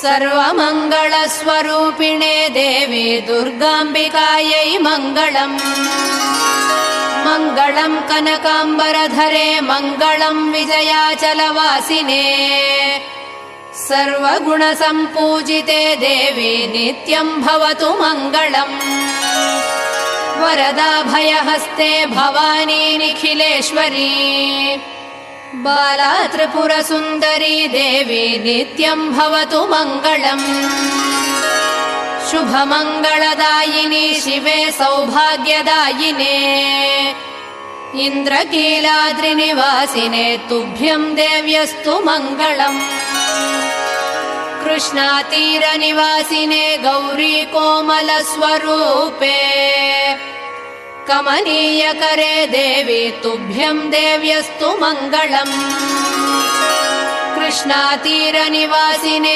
सर्वमङ्गलस्वरूपिणे देवी दुर्गाम्बिकायै मङ्गलम्। मङ्गलम् कनकाम्बरधरे मङ्गलम् विजयाचलवासिने सर्वगुणसम्पूजिते देवी नित्यम् भवतु मङ्गलम्। वरदाभयहस्ते भवानी निखिलेश्वरी बाला त्रिपुरसुन्दरी देवी नित्यम् भवतु मङ्गलम्। शुभमङ्गलदायिनी शिवे सौभाग्यदायिने इन्द्रकीलाद्रिनिवासिने तुभ्यम् देव्यस्तु मङ्गलम्। कृष्णातीरनिवासिने गौरी कोमलस्वरूपे कमनीयकरे देवी तुभ्यम् देव्यस्तु मङ्गलम्। कृष्णातीरनिवासिने